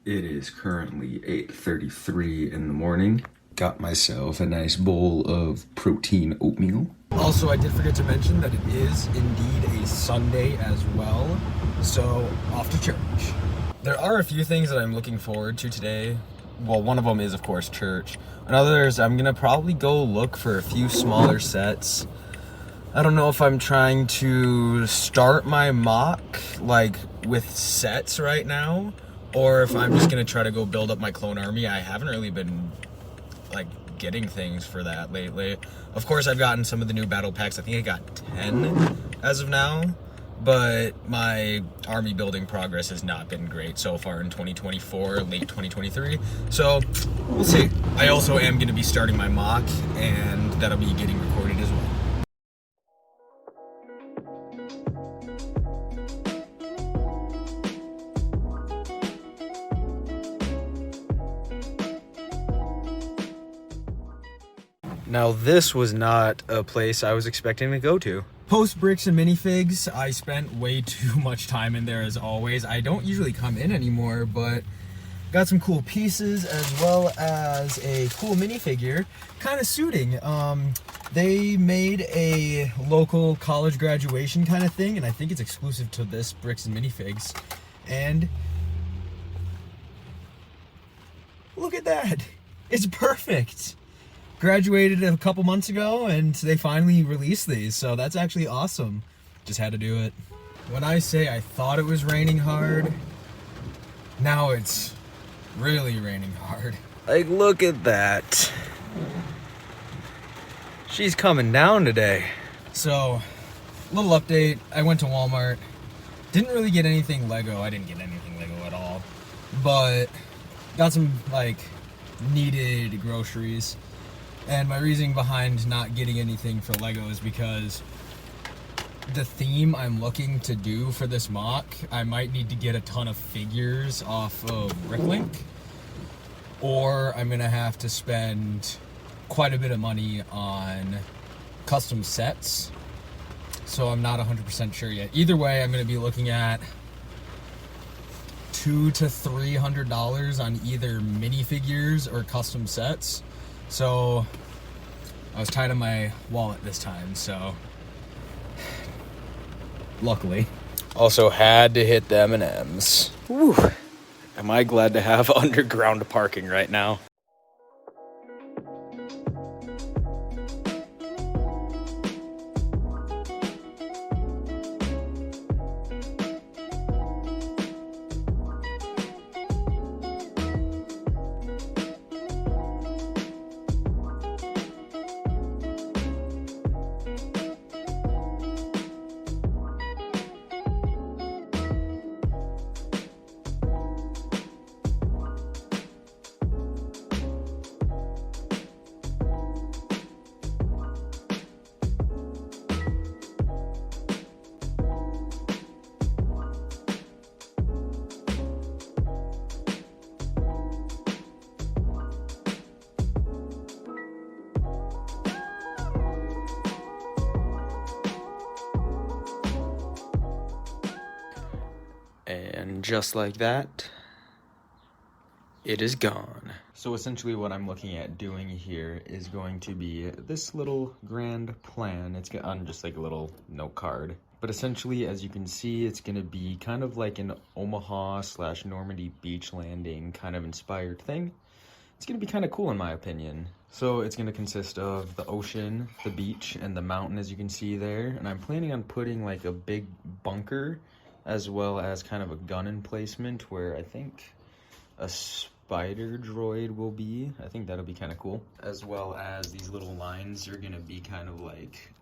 It is currently 8:33 in the morning. Got myself a nice bowl of protein oatmeal. Also, I did forget to mention that it is indeed a Sunday as well, so off to church. There are a few things that I'm looking forward to today. Well, one of them is, of course, church. Another is I'm gonna probably go look for a few smaller sets. I don't know if I'm trying to start my mock like with sets right now, or if I'm just gonna try to go build up my clone army. I haven't really been like getting things for that lately. Of course, I've gotten some of the new battle packs. I think I got 10 as of now, but my army building progress has not been great so far in 2024, late 2023. So we'll see. I also am gonna be starting my mock, and that'll be getting recorded as well. Now, this was not a place I was expecting to go to. Post bricks and minifigs, I spent way too much time in there as always. I don't usually come in anymore, but got some cool pieces as well as a cool minifigure, kind of suiting. They made a local college graduation kind of thing, and I think it's exclusive to this bricks and minifigs. And look at that, it's perfect. Graduated a couple months ago and they finally released these, so that's actually awesome. Just had to do it. When I say I thought it was raining hard, now it's really raining hard. Like, look at that. She's coming down today. So, little update. I went to Walmart. Didn't really get anything Lego. I didn't get anything Lego at all. But got some, like, needed groceries. And my reasoning behind not getting anything for Lego is because the theme I'm looking to do for this mock, I might need to get a ton of figures off of Bricklink, or I'm gonna have to spend quite a bit of money on custom sets. So I'm not 100% sure yet. Either way, I'm gonna be looking at $200 to $300 on either minifigures or custom sets. So I was tight on my wallet this time, so luckily. Also had to hit the M&Ms. Whew. Am I glad to have underground parking right now. And just like that, it is gone. So essentially what I'm looking at doing here is going to be this little grand plan. It's on just like a little note card. But essentially, as you can see, it's gonna be kind of like an Omaha/Normandy beach landing kind of inspired thing. It's gonna be kind of cool in my opinion. So it's gonna consist of the ocean, the beach, and the mountain, as you can see there. And I'm planning on putting like a big bunker as well as kind of a gun emplacement where I think a spider droid will be. I think that'll be kind of cool. As well as these little lines are gonna be kind of like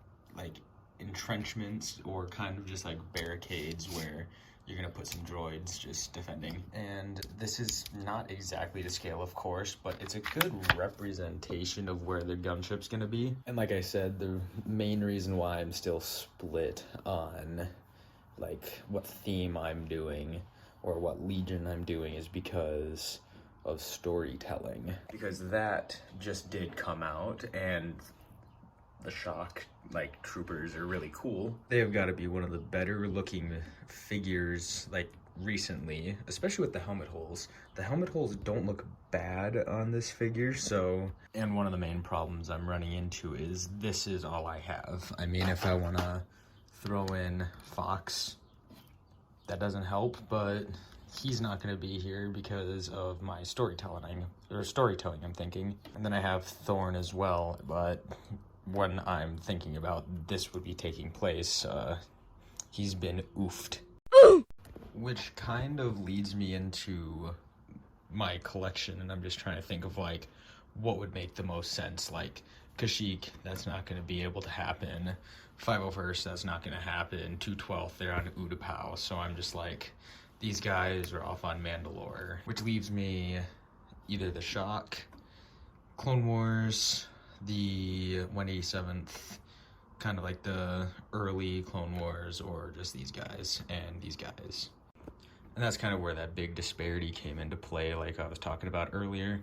entrenchments or kind of just like barricades where you're gonna put some droids just defending. And this is not exactly to scale, of course, but it's a good representation of where the gunship's gonna be. And like I said, the main reason why I'm still split on like what theme I'm doing or what legion I'm doing is because of storytelling. Because that just did come out, and the shock troopers are really cool. They have got to be one of the better looking figures, like recently, especially with the helmet holes. The helmet holes don't look bad on this figure, so... And one of the main problems I'm running into is this is all I have. I mean, if I want to throw in Fox, that doesn't help, but he's not going to be here because of my storytelling, I'm thinking. And then I have Thorn as well, but when I'm thinking about this would be taking place, he's been oofed. Which kind of leads me into my collection, and I'm just trying to think of like what would make the most sense. Like Kashyyyk, that's not going to be able to happen. 501st, that's not going to happen. 212th, they're on Utapau, so I'm just like, these guys are off on Mandalore, which leaves me either the Shock, Clone Wars, the 187th, kind of like the early Clone Wars, or just these guys and these guys. And that's kind of where that big disparity came into play, like I was talking about earlier.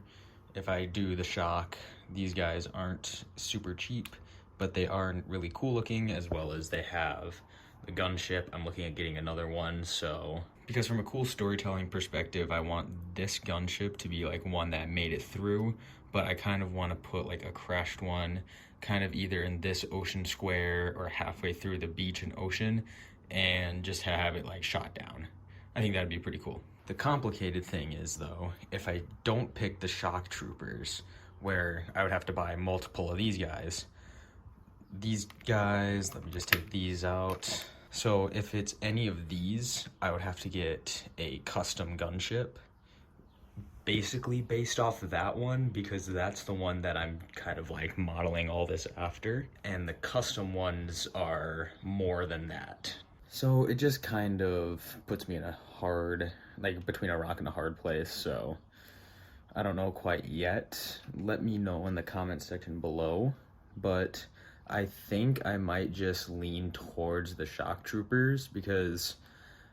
If I do the Shock, these guys aren't super cheap, but they aren't really cool looking, as well as they have the gunship. I'm looking at getting another one, so... Because from a cool storytelling perspective, I want this gunship to be like one that made it through, but I kind of want to put like a crashed one kind of either in this ocean square or halfway through the beach and ocean, and just have it like shot down. I think that'd be pretty cool. The complicated thing is, though, if I don't pick the Shock Troopers, where I would have to buy multiple of these guys, let me just take these out. So if it's any of these, I would have to get a custom gunship, basically based off of that one, because that's the one that I'm kind of like modeling all this after, and the custom ones are more than that. So it just kind of puts me in a hard, like between a rock and a hard place, so I don't know quite yet. Let me know in the comment section below, but I think I might just lean towards the Shock Troopers because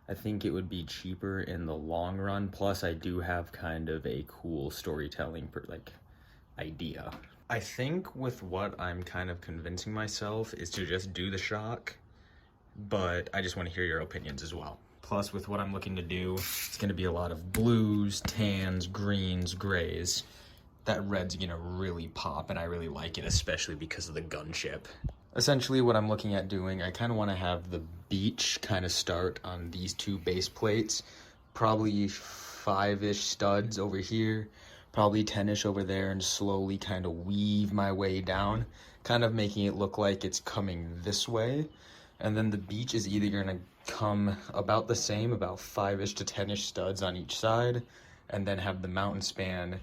I think it would be cheaper in the long run. Plus, I do have kind of a cool storytelling idea. I think with what I'm kind of convincing myself is to just do the Shock, but I just want to hear your opinions as well. Plus, with what I'm looking to do, it's going to be a lot of blues, tans, greens, grays. That red's going to really pop, and I really like it, especially because of the gunship. Essentially, what I'm looking at doing, I kind of want to have the beach kind of start on these two base plates. Probably 5-ish studs over here, probably 10-ish over there, and slowly kind of weave my way down, kind of making it look like it's coming this way. And then the beach is either going to come about the same, about 5-ish to 10-ish studs on each side, and then have the mountain span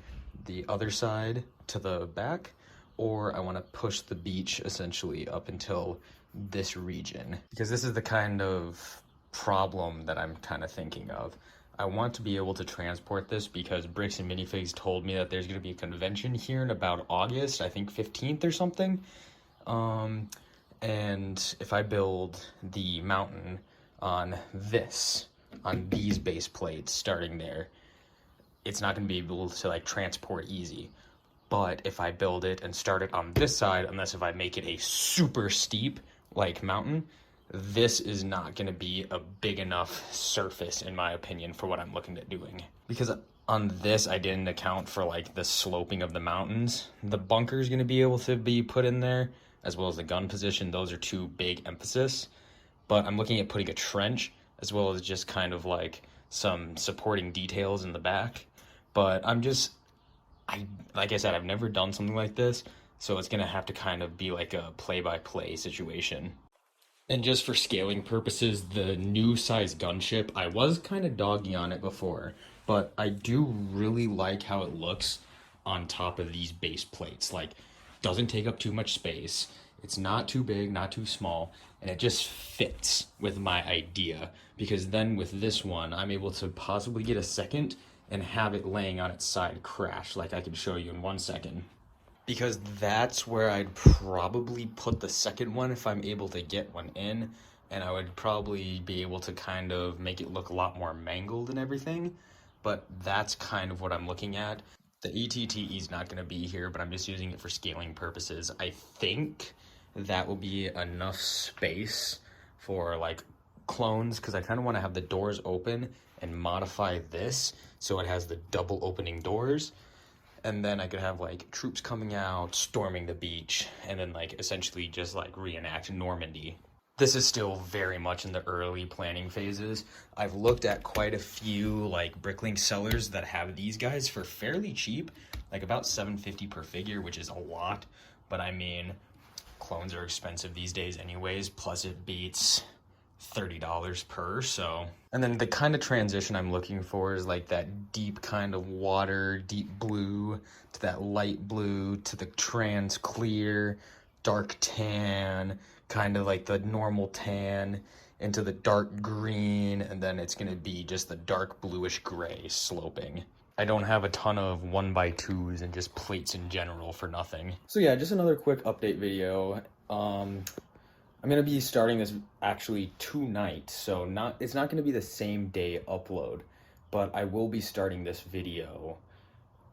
the other side to the back, or I want to push the beach essentially up until this region. Because this is the kind of problem that I'm kind of thinking of. I want to be able to transport this because Bricks and Minifigs told me that there's going to be a convention here in about August, I think 15th or something. And if I build the mountain on these base plates starting there, it's not going to be able to like transport easy. But if I build it and start it on this side, unless if I make it a super steep like mountain, this is not going to be a big enough surface in my opinion for what I'm looking at doing. Because on this, I didn't account for like the sloping of the mountains. The bunker is going to be able to be put in there, as well as the gun position. Those are two big emphasis. But I'm looking at putting a trench, as well as just kind of like some supporting details in the back. But like I said, I've never done something like this, so it's going to have to kind of be like a play-by-play situation. And just for scaling purposes, the new size gunship, I was kind of dogging on it before, but I do really like how it looks on top of these base plates. Like, doesn't take up too much space, it's not too big, not too small, and it just fits with my idea, because then with this one, I'm able to possibly get a second and have it laying on its side crash, like I can show you in 1 second. Because that's where I'd probably put the second one if I'm able to get one in, and I would probably be able to kind of make it look a lot more mangled and everything, but that's kind of what I'm looking at. The ETTE is not going to be here, but I'm just using it for scaling purposes. I think that will be enough space for like clones because I kind of want to have the doors open and modify this so it has the double opening doors. And then I could have like troops coming out, storming the beach, and then like essentially just like reenact Normandy. This is still very much in the early planning phases. I've looked at quite a few like Bricklink sellers that have these guys for fairly cheap, like about $750 per figure, which is a lot. But I mean, clones are expensive these days anyways, plus it beats $30 per, so. And then the kind of transition I'm looking for is like that deep kind of water, deep blue to that light blue to the trans clear, dark tan, kind of like the normal tan into the dark green, and then it's gonna be just the dark bluish gray sloping. I don't have a ton of 1x2s and just plates in general for nothing. So yeah, just another quick update video. I'm gonna be starting this actually tonight, so it's not gonna be the same day upload, but I will be starting this video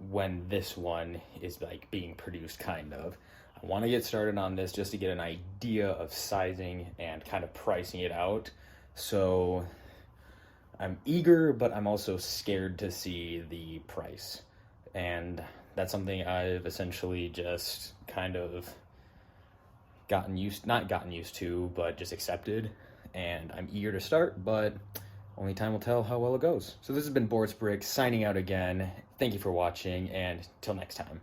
when this one is like being produced, kind of. I want to get started on this just to get an idea of sizing and kind of pricing it out. So I'm eager, but I'm also scared to see the price. And that's something I've essentially just kind of not gotten used to, but just accepted. And I'm eager to start, but only time will tell how well it goes. So this has been Boris Brick signing out again. Thank you for watching, and till next time.